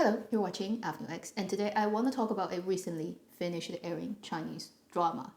Hello, you're watching Avenue X, and today I want to talk about a recently finished airing Chinese drama,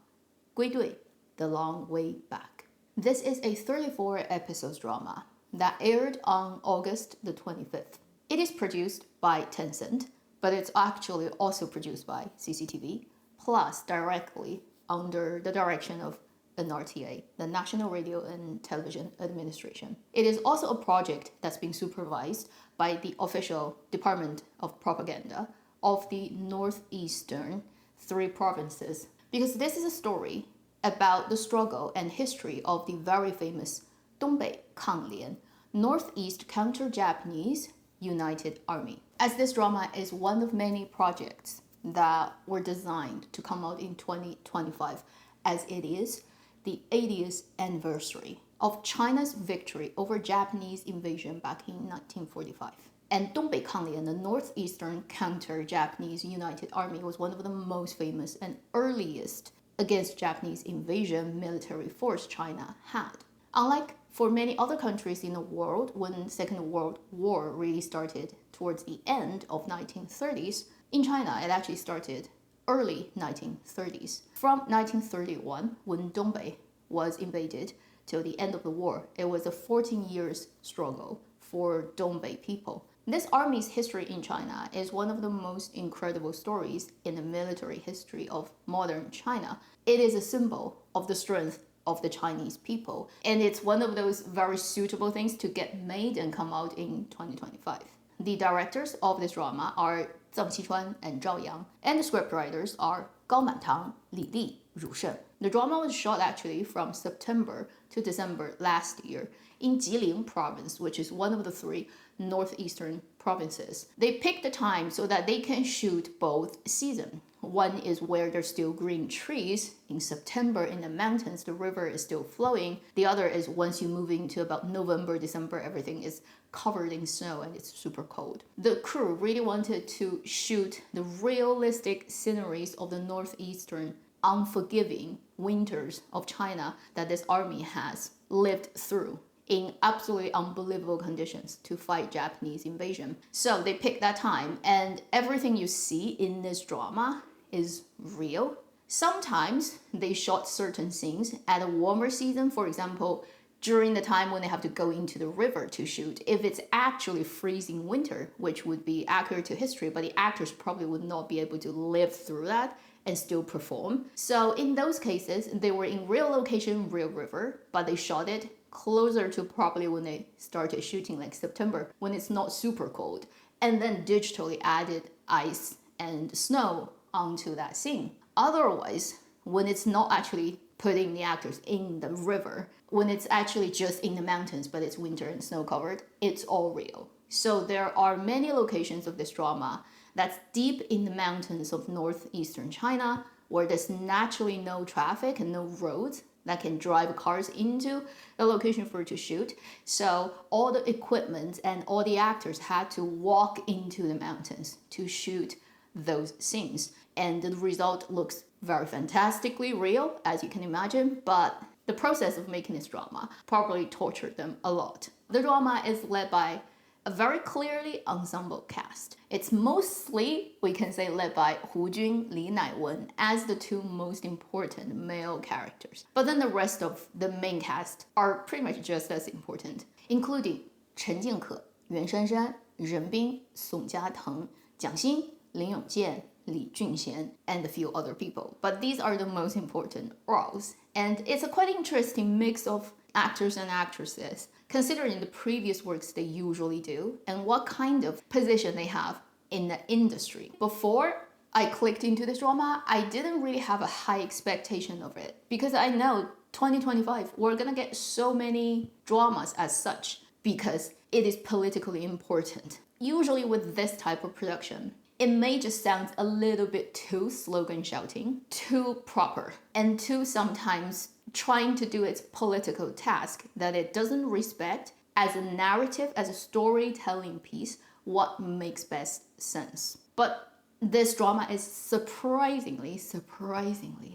归队, The Long Way Back. This is a 34 episodes drama that aired on August the 25th. It is produced by Tencent, but it's actually also produced by CCTV, plus directly under the direction of NRTA, the National Radio and Television Administration. It is also a project that's being supervised by the official Department of Propaganda of the northeastern three provinces, because this is a story about the struggle and history of the very famous 东北抗联, Northeast Counter-Japanese United Army. As this drama is one of many projects that were designed to come out in 2025, as it is the 80th anniversary of China's victory over Japanese invasion back in 1945. And 东北抗联, the Northeastern Counter-Japanese United Army, was one of the most famous and earliest against Japanese invasion military force China had. Unlike for many other countries in the world, when Second World War really started towards the end of 1930s, in China it actually started early 1930s. From 1931, when Dongbei was invaded, till the end of the war, it was a 14 years struggle for Dongbei people. This army's history in China is one of the most incredible stories in the military history of modern China. It is a symbol of the strength of the Chinese people, and it's one of those very suitable things to get made and come out in 2025. The directors of this drama are Zhang Qichuan and Zhao Yang, and the scriptwriters are Gao Mantang, Li Li, Ru Shen. The drama was shot actually from September to December last year in Jilin province, which is one of the three northeastern provinces. They picked the time so that they can shoot both seasons. One is where there's still green trees. In September in the mountains, the river is still flowing. The other is once you move into about November, December, everything is covered in snow and it's super cold. The crew really wanted to shoot the realistic sceneries of the northeastern unforgiving winters of China that this army has lived through in absolutely unbelievable conditions to fight Japanese invasion. So they picked that time, and everything you see in this drama is real. Sometimes they shot certain scenes at a warmer season, for example, during the time when they have to go into the river to shoot. If it's actually freezing winter, which would be accurate to history, but the actors probably would not be able to live through that and still perform. So in those cases, they were in real location, real river, but they shot it closer to probably when they started shooting, like September, when it's not super cold, and then digitally added ice and snow onto that scene. Otherwise, when it's not actually putting the actors in the river, when it's actually just in the mountains, but it's winter and snow covered, it's all real. So there are many locations of this drama that's deep in the mountains of northeastern China, where there's naturally no traffic and no roads that can drive cars into the location for it to shoot. So all the equipment and all the actors had to walk into the mountains to shoot those scenes. And the result looks very fantastically real, as you can imagine, but the process of making this drama probably tortured them a lot. The drama is led by a very clearly ensemble cast. It's mostly, we can say, led by Hu Jun, Li Naiwen as the two most important male characters. But then the rest of the main cast are pretty much just as important, including Chen Jingke, Yuan Shanshan, Ren Bing, Song Jiateng, Jiang Xin, Lin Yongjian, Li Junxian, and a few other people. But these are the most important roles. And it's a quite interesting mix of actors and actresses, considering the previous works they usually do and what kind of position they have in the industry. Before I clicked into this drama, I didn't really have a high expectation of it, because I know 2025, we're gonna get so many dramas as such, because it is politically important. Usually with this type of production, it may just sound a little bit too slogan shouting, too proper, and too sometimes trying to do its political task that it doesn't respect as a narrative, as a storytelling piece, what makes best sense. But this drama is surprisingly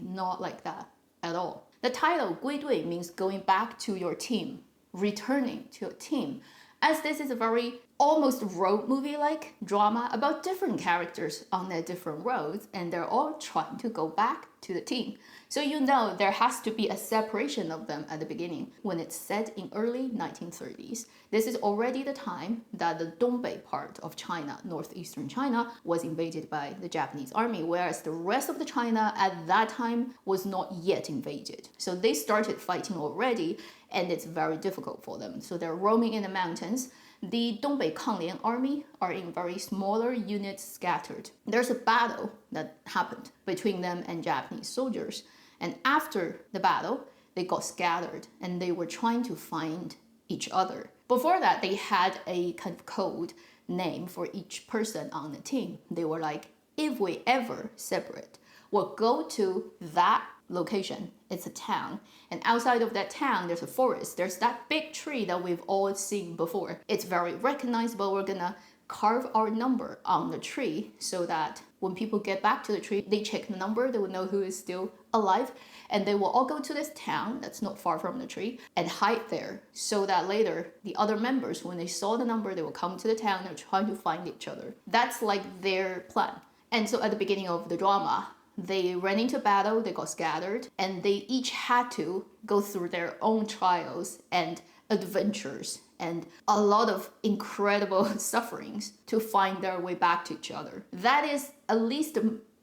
not like that at all. The title 归队 means going back to your team, returning to your team, as this is a very almost road movie-like drama about different characters on their different roads, and they're all trying to go back to the team. So you know there has to be a separation of them at the beginning when it's set in early 1930s. This is already the time that the Dongbei part of China, northeastern China, was invaded by the Japanese army, whereas the rest of the China at that time was not yet invaded. So they started fighting already, and it's very difficult for them. So they're roaming in the mountains. The Dongbei Kanglian army are in very smaller units scattered. There's a battle that happened between them and Japanese soldiers. And after the battle, they got scattered and they were trying to find each other. Before that, they had a kind of code name for each person on the team. They were like, if we ever separate, we'll go to that location. It's a town. And outside of that town, there's a forest. There's that big tree that we've all seen before. It's very recognizable. We're gonna carve our number on the tree so that when people get back to the tree, they check the number, they will know who is still alive, and they will all go to this town that's not far from the tree and hide there so that later the other members, when they saw the number, they will come to the town. They're trying to find each other. That's like their plan. And so at the beginning of the drama, they ran into battle, they got scattered, and they each had to go through their own trials and adventures and a lot of incredible sufferings to find their way back to each other. That is at least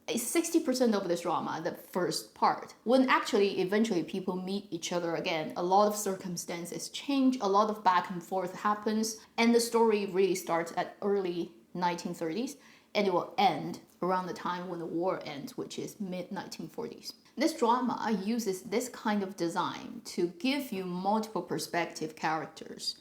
60% of this drama, the first part. When actually eventually people meet each other again, a lot of circumstances change, a lot of back and forth happens, and the story really starts at early 1930s, and it will end around the time when the war ends, which is mid-1940s. This drama uses this kind of design to give you multiple perspective characters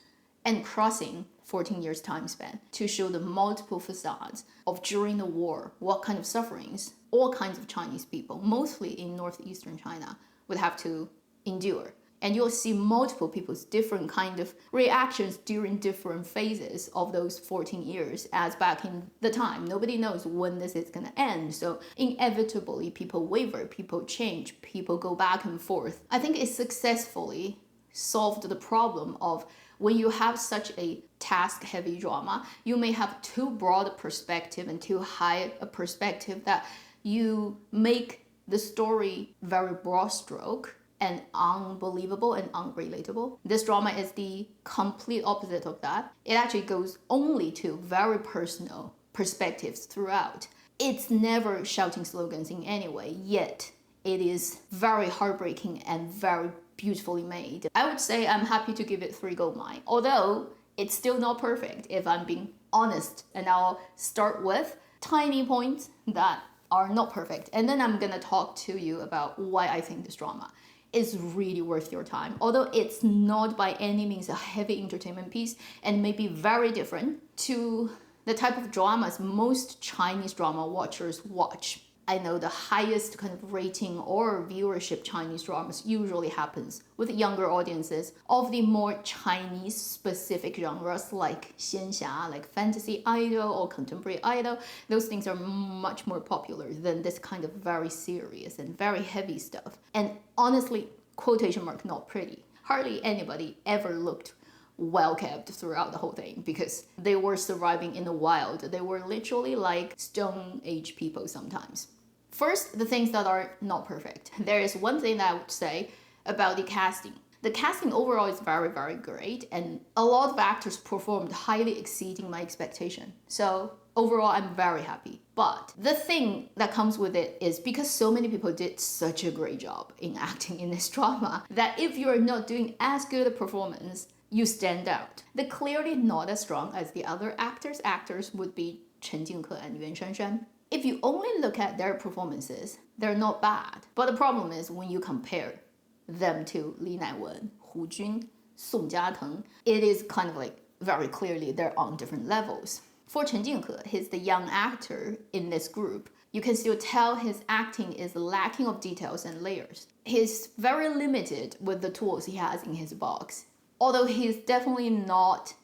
and crossing 14 years time span to show the multiple facades of during the war, what kind of sufferings all kinds of Chinese people, mostly in northeastern China, would have to endure. And you'll see multiple people's different kind of reactions during different phases of those 14 years, as back in the time, nobody knows when this is gonna end. So inevitably, people waver, people change, people go back and forth. I think it successfully solved the problem of when you have such a task-heavy drama, you may have too broad a perspective and too high a perspective that you make the story very broad stroke and unbelievable and unrelatable. This drama is the complete opposite of that. It actually goes only to very personal perspectives throughout. It's never shouting slogans in any way, yet it is very heartbreaking and very beautifully made. I would say I'm happy to give it 3 gold mine, although it's still not perfect if I'm being honest. And I'll start with tiny points that are not perfect, and then I'm gonna talk to you about why I think this drama is really worth your time. Although it's not by any means a heavy entertainment piece and may be very different to the type of dramas most Chinese drama watchers watch. I know the highest kind of rating or viewership Chinese dramas usually happens with younger audiences of the more Chinese specific genres like xianxia, like fantasy idol or contemporary idol. Those things are much more popular than this kind of very serious and very heavy stuff. And honestly, quotation mark, not pretty. Hardly anybody ever looked well kept throughout the whole thing because they were surviving in the wild. They were literally like Stone Age people sometimes. First, the things that are not perfect. There is one thing that I would say about the casting. The casting overall is very, very great, and a lot of actors performed highly exceeding my expectation. So overall, I'm very happy. But the thing that comes with it is because so many people did such a great job in acting in this drama, that if you're not doing as good a performance, you stand out. They're clearly not as strong as the other actors. Actors would be Chen Jingke and Yuan Shanshan. If you only look at their performances, they're not bad. But the problem is when you compare them to Li Naiwen, Hu Jun, Song Jiateng, it is kind of like very clearly they're on different levels. For Chen Jingke, he's the young actor in this group. You can still tell his acting is lacking of details and layers. He's very limited with the tools he has in his box. Although he's definitely not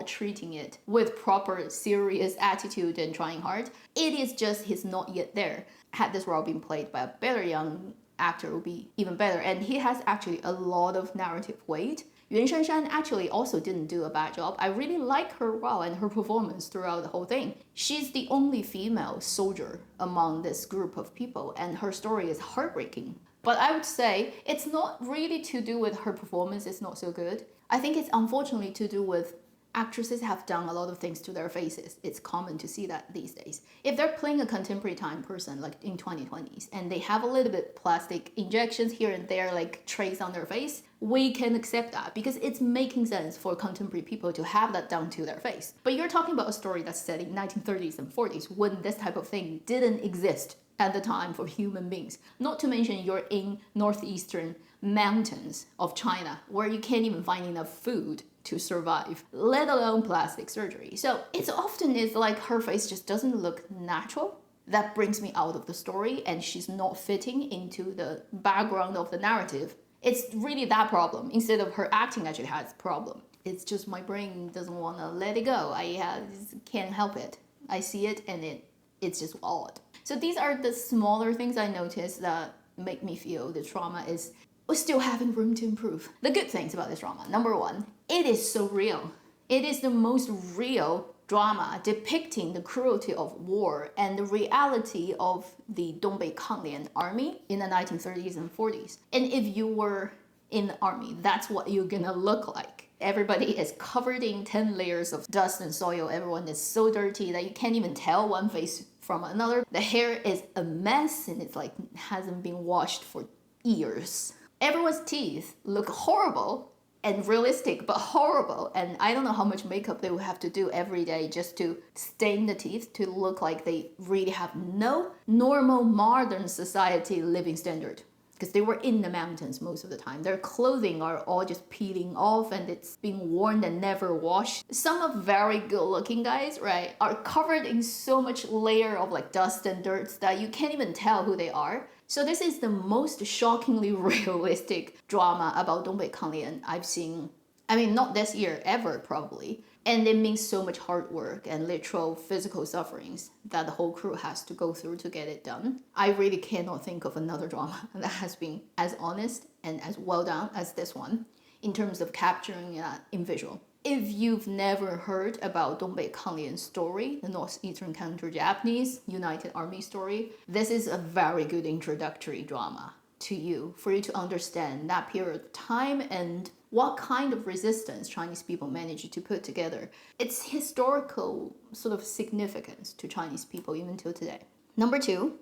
treating it with proper serious attitude and trying hard. It is just he's not yet there. Had this role been played by a better young actor, it would be even better. And he has actually a lot of narrative weight. Yuan Shanshan actually also didn't do a bad job. I really like her role and her performance throughout the whole thing. She's the only female soldier among this group of people, and her story is heartbreaking. But I would say it's not really to do with her performance is not so good. I think it's unfortunately to do with actresses have done a lot of things to their faces. It's common to see that these days. If they're playing a contemporary time person like in 2020s and they have a little bit plastic injections here and there, like trace on their face, we can accept that because it's making sense for contemporary people to have that done to their face. But you're talking about a story that's set in 1930s and 40s when this type of thing didn't exist at the time for human beings. Not to mention you're in northeastern mountains of China where you can't even find enough food to survive, let alone plastic surgery. So it's often is like her face just doesn't look natural. That brings me out of the story and she's not fitting into the background of the narrative. It's really that problem instead of her acting actually has problem. It's just my brain doesn't want to let it go. I can't help it. I see it and it's just odd. So these are the smaller things I noticed that make me feel the drama is still having room to improve. The good things about this drama, number one, it is so real. It is the most real drama depicting the cruelty of war and the reality of the Dongbei Kanglian army in the 1930s and 40s. And if you were in the army, that's what you're gonna look like. Everybody is covered in 10 layers of dust and soil. Everyone is so dirty that you can't even tell one face from another. The hair is a mess and it's like hasn't been washed for years. Everyone's teeth look horrible and realistic, but horrible. And I don't know how much makeup they would have to do every day just to stain the teeth to look like they really have no normal modern society living standard. Because they were in the mountains most of the time. Their clothing are all just peeling off and it's being worn and never washed. Some of very good looking guys, right, are covered in so much layer of like dust and dirt that you can't even tell who they are. So this is the most shockingly realistic drama about Dongbei Kanglian I've seen. I mean, not this year, ever probably. And it means so much hard work and literal physical sufferings that the whole crew has to go through to get it done. I really cannot think of another drama that has been as honest and as well done as this one in terms of capturing that in visual. If you've never heard about Dongbei Kanglian's story, the northeastern counter-Japanese United Army story, this is a very good introductory drama to you for you to understand that period of time and what kind of resistance Chinese people managed to put together. Its historical sort of significance to Chinese people even till today. Number two,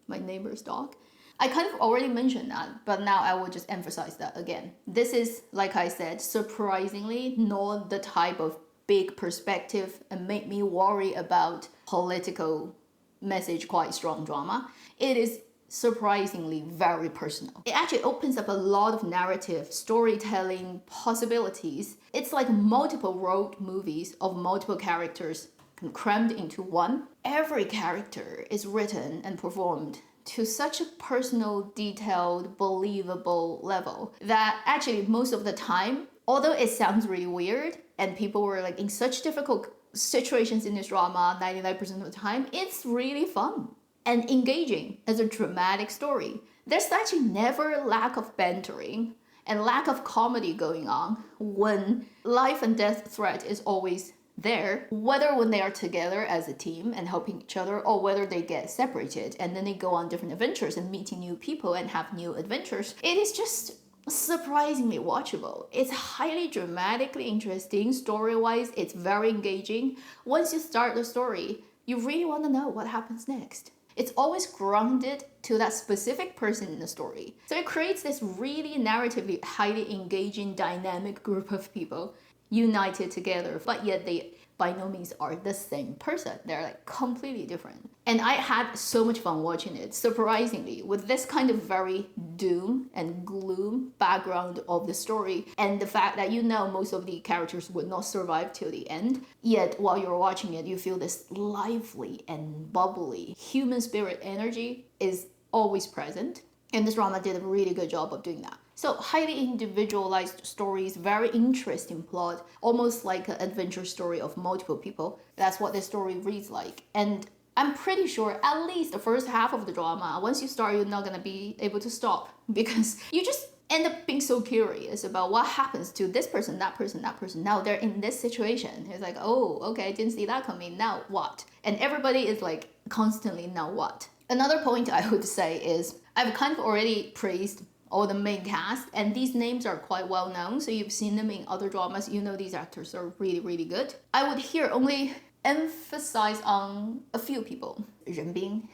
my neighbor's dog. I kind of already mentioned that, but now I will just emphasize that again. This is, like I said, surprisingly not the type of big perspective and make me worry about political message quite strong drama. It is surprisingly very personal. It actually opens up a lot of narrative, storytelling possibilities. It's like multiple road movies of multiple characters crammed into one. Every character is written and performed to such a personal, detailed, believable level that actually most of the time, although it sounds really weird and people were like in such difficult situations in this drama 99% of the time, it's really fun and engaging as a dramatic story. There's actually never lack of bantering and lack of comedy going on when life and death threat is always there, whether when they are together as a team and helping each other or whether they get separated and then they go on different adventures and meeting new people and have new adventures. It is just surprisingly watchable. It's highly dramatically interesting. Story-wise, it's very engaging. Once you start the story, you really want to know what happens next. It's always grounded to that specific person in the story. So it creates this really narratively highly engaging dynamic group of people united together, but yet they by no means are the same person. They're like completely different. And I had so much fun watching it, surprisingly, with this kind of very doom and gloom background of the story and the fact that you know most of the characters would not survive till the end. Yet while you're watching it, you feel this lively and bubbly human spirit energy is always present. And this drama did a really good job of doing that. So highly individualized stories, very interesting plot, almost like an adventure story of multiple people. That's what this story reads like. And I'm pretty sure at least the first half of the drama, once you start, you're not gonna be able to stop because you just end up being so curious about what happens to this person, that person, that person. Now they're in this situation. It's like, oh, okay, I didn't see that coming. Now what? And everybody is like constantly, now what? Another point I would say is I've kind of already praised all the main cast, and these names are quite well known, so you've seen them in other dramas. You know these actors are really, really good. I would here only emphasize on a few people. Ren Bing.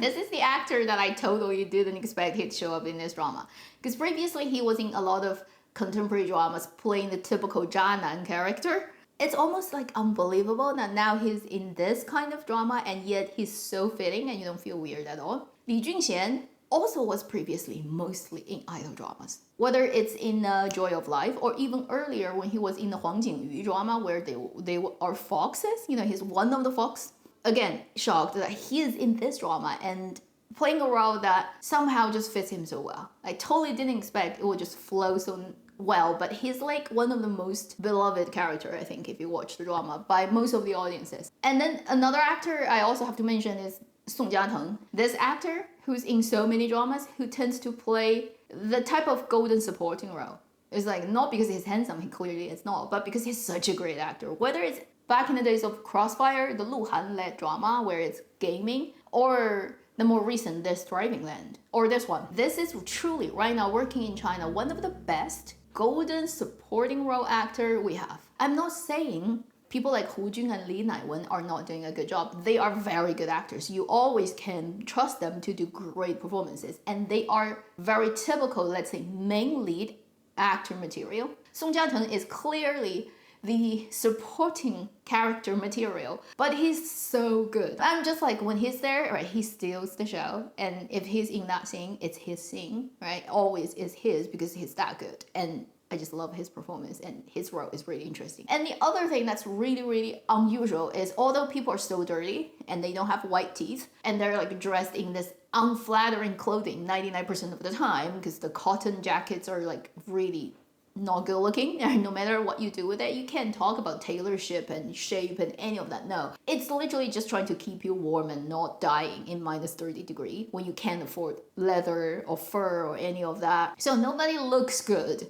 This is the actor that I totally didn't expect he'd show up in this drama. Because previously he was in a lot of contemporary dramas playing the typical 渣男 character. It's almost like unbelievable that now he's in this kind of drama and yet he's so fitting and you don't feel weird at all. Li Junxian also was previously mostly in idol dramas. Whether it's in Joy of Life or even earlier when he was in the Huang Jingyu drama where they are foxes, you know, he's one of the fox. Again, shocked that he is in this drama and playing a role that somehow just fits him so well. I totally didn't expect it would just flow so well, but he's like one of the most beloved character, I think, if you watch the drama, by most of the audiences. And then another actor I also have to mention is Song Jiateng. This actor who's in so many dramas, who tends to play the type of golden supporting role. It's like not because he's handsome, he clearly is not, but because he's such a great actor. Whether it's back in the days of Crossfire, the Lu Han-led drama where it's gaming, or the more recent This Thriving Land, or this one. This is truly, right now, working in China, one of the best golden supporting role actor we have. I'm not saying people like Hu Jun and Li Naiwen are not doing a good job. They are very good actors. You always can trust them to do great performances. And they are very typical, let's say, main lead actor material. Song Jiateng is clearly the supporting character material, but he's so good. I'm just like, when he's there, right, he steals the show. And if he's in that scene, it's his scene, right? Always is his because he's that good. And I just love his performance and his role is really interesting. And the other thing that's really, really unusual is although people are so dirty and they don't have white teeth and they're like dressed in this unflattering clothing 99% of the time because the cotton jackets are like really not good looking, and no matter what you do with it, you can't talk about tailorship and shape and any of that. No, it's literally just trying to keep you warm and not dying in minus 30 degree when you can't afford leather or fur or any of that. So nobody looks good,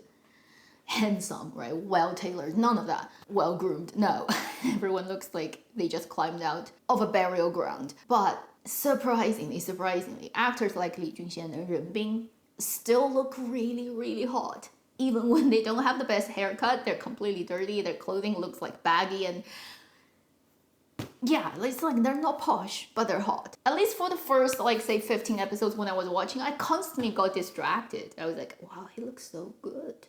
handsome, right? Well tailored, none of that. Well groomed, no. Everyone looks like they just climbed out of a burial ground. But surprisingly, actors like Li Junxian and Ren Bing still look really, really hot. Even when they don't have the best haircut, they're completely dirty, their clothing looks like baggy and yeah, it's like they're not posh, but they're hot. At least for the first, like, say 15 episodes when I was watching, I constantly got distracted. I was like, wow, he looks so good.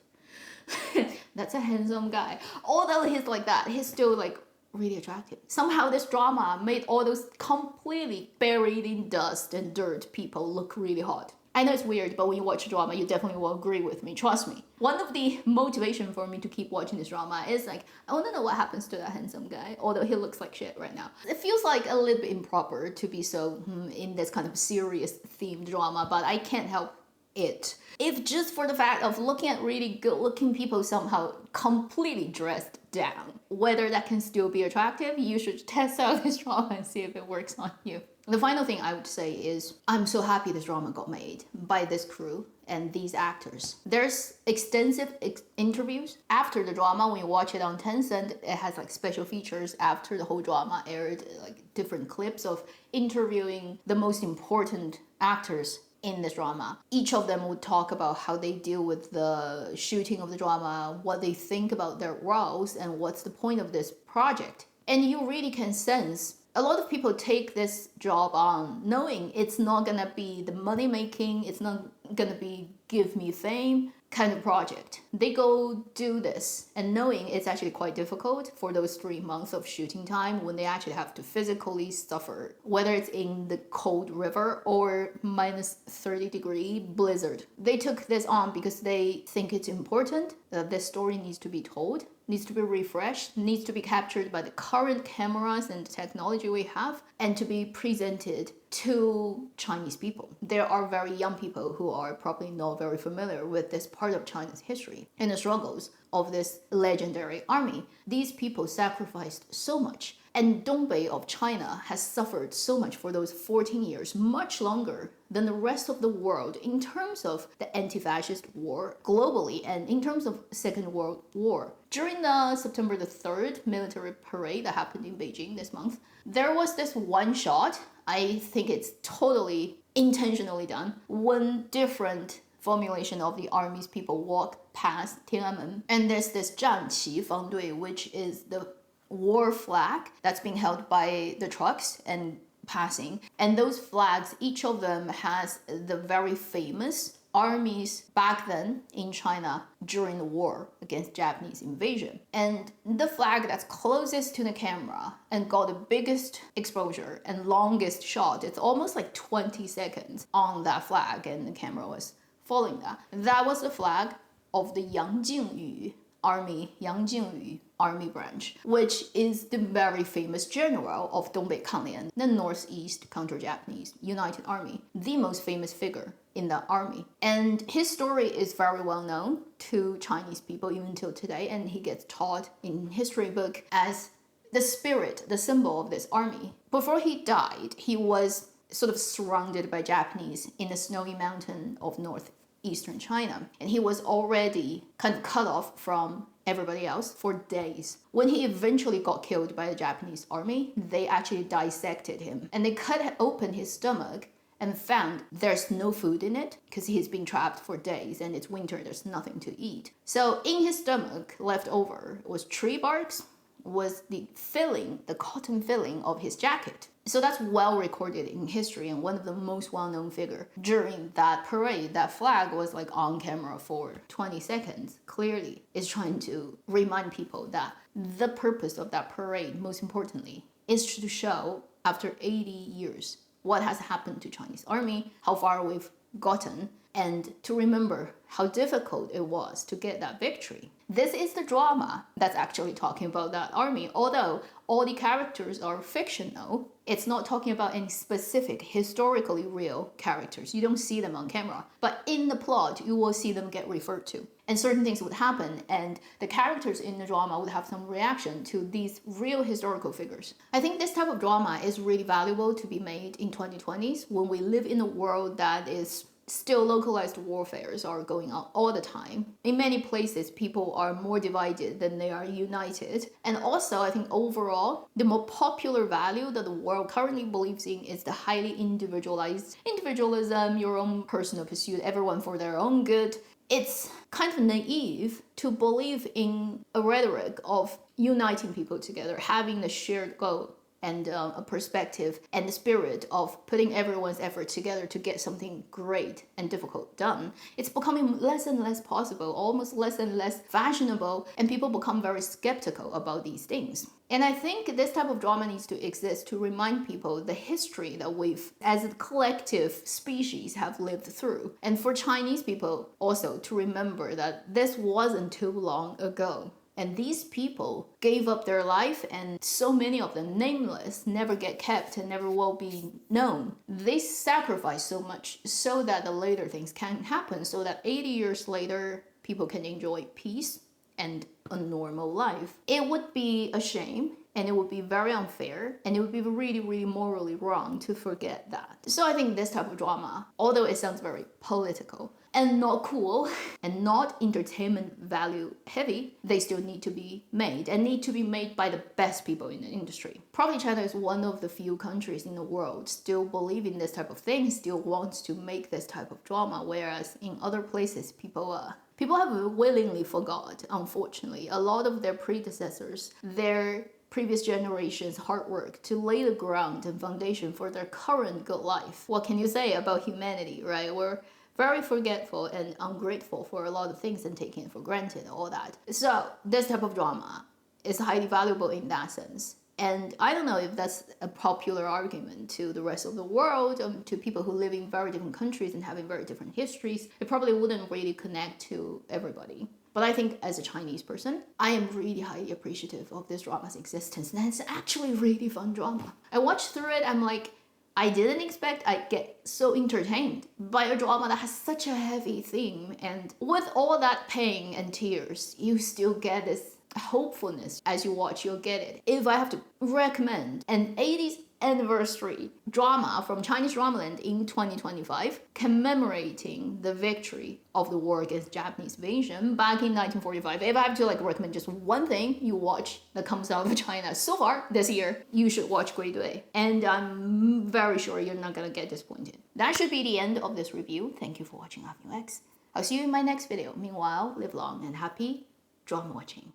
That's a handsome guy. Although he's like that, he's still like really attractive. Somehow this drama made all those completely buried in dust and dirt people look really hot. I know it's weird, but when you watch a drama, you definitely will agree with me, trust me. One of the motivation for me to keep watching this drama is like, I want to know what happens to that handsome guy, although he looks like shit right now. It feels like a little bit improper to be so in this kind of serious themed drama, but I can't help it. If just for the fact of looking at really good looking people somehow completely dressed down, whether that can still be attractive, you should test out this drama and see if it works on you. The final thing I would say is I'm so happy this drama got made by this crew and these actors. There's extensive interviews after the drama. When you watch it on Tencent, it has like special features after the whole drama aired, like different clips of interviewing the most important actors in this drama. Each of them would talk about how they deal with the shooting of the drama, what they think about their roles, and what's the point of this project. And you really can sense a lot of people take this job on knowing it's not gonna be the money making, it's not gonna be give me fame kind of project. They go do this and knowing it's actually quite difficult for those 3 months of shooting time when they actually have to physically suffer, whether it's in the cold river or minus 30 degree blizzard. They took this on because they think it's important that this story needs to be told, needs to be refreshed, needs to be captured by the current cameras and technology we have, and to be presented to Chinese people. There are very young people who are probably not very familiar with this part of China's history and the struggles of this legendary army. These people sacrificed so much, and Dongbei of China has suffered so much for those 14 years, much longer than the rest of the world in terms of the anti-fascist war globally and in terms of Second World War. During the September the 3rd military parade that happened in Beijing this month, there was this one shot, I think it's totally intentionally done, when different formulation of the army's people walk past Tiananmen, and there's this 战旗方队, which is the war flag that's being held by the trucks and passing. And those flags, each of them has the very famous armies back then in China during the war against Japanese invasion. And the flag that's closest to the camera and got the biggest exposure and longest shot, it's almost like 20 seconds on that flag, and the camera was following that. That was the flag of the Yang Jingyu Army branch, which is the very famous general of Dongbei Kanlian, the Northeast Counter-Japanese United Army, the most famous figure in the army. And his story is very well known to Chinese people even till today, and he gets taught in history book as the spirit, the symbol of this army. Before he died, he was sort of surrounded by Japanese in the snowy mountain of northeastern China, and he was already kind of cut off from everybody else for days. When he eventually got killed by the Japanese army, they actually dissected him, and they cut open his stomach and found there's no food in it because he's been trapped for days and it's winter, there's nothing to eat. So in his stomach left over was tree barks, was the filling, the cotton filling of his jacket. So that's well recorded in history and one of the most well-known figure. During that parade, that flag was like on camera for 20 seconds. Clearly, it's trying to remind people that the purpose of that parade, most importantly, is to show after 80 years what has happened to Chinese army, how far we've gotten, and to remember how difficult it was to get that victory. This is the drama that's actually talking about that army. Although all the characters are fictional, it's not talking about any specific historically real characters. You don't see them on camera. But in the plot, you will see them get referred to. And certain things would happen, and the characters in the drama would have some reaction to these real historical figures. I think this type of drama is really valuable to be made in 2020s when we live in a world that is still localized warfares are going on all the time. In many places, people are more divided than they are united. And also, I think overall, the more popular value that the world currently believes in is the highly individualized individualism, your own personal pursuit, everyone for their own good. It's kind of naive to believe in a rhetoric of uniting people together, having a shared goal and a perspective and the spirit of putting everyone's effort together to get something great and difficult done. It's becoming less and less possible, almost less and less fashionable, and people become very skeptical about these things. And I think this type of drama needs to exist to remind people the history that we've, as a collective species, have lived through. And for Chinese people also to remember that this wasn't too long ago. And these people gave up their life, and so many of them, nameless, never get kept and never will be known. They sacrifice so much so that the later things can happen, so that 80 years later, people can enjoy peace and a normal life. It would be a shame, and it would be very unfair, and it would be really, really morally wrong to forget that. So I think this type of drama, although it sounds very political, and not cool, and not entertainment value heavy, they still need to be made, and need to be made by the best people in the industry. Probably China is one of the few countries in the world still believe in this type of thing, still wants to make this type of drama, whereas in other places, people have willingly forgot, unfortunately, a lot of their predecessors, their previous generations' hard work to lay the ground and foundation for their current good life. What can you say about humanity, right? We're very forgetful and ungrateful for a lot of things and taking it for granted, all that. So this type of drama is highly valuable in that sense. And I don't know if that's a popular argument to the rest of the world, to people who live in very different countries and having very different histories. It probably wouldn't really connect to everybody. But I think as a Chinese person, I am really highly appreciative of this drama's existence. And it's actually really fun drama. I watched through it, I'm like, I didn't expect I'd get so entertained by a drama that has such a heavy theme, and with all that pain and tears, you still get this hopefulness as you watch. You'll get it. If I have to recommend an 80s anniversary drama from Chinese dramaland in 2025 commemorating the victory of the war against Japanese invasion back in 1945, if I have to recommend just one thing you watch that comes out of China so far this year, you should watch Gui Dui, and I'm very sure you're not gonna get disappointed. That should be the end of this review. Thank you for watching Avenue X. I'll see you in my next video. Meanwhile, live long and happy drama watching.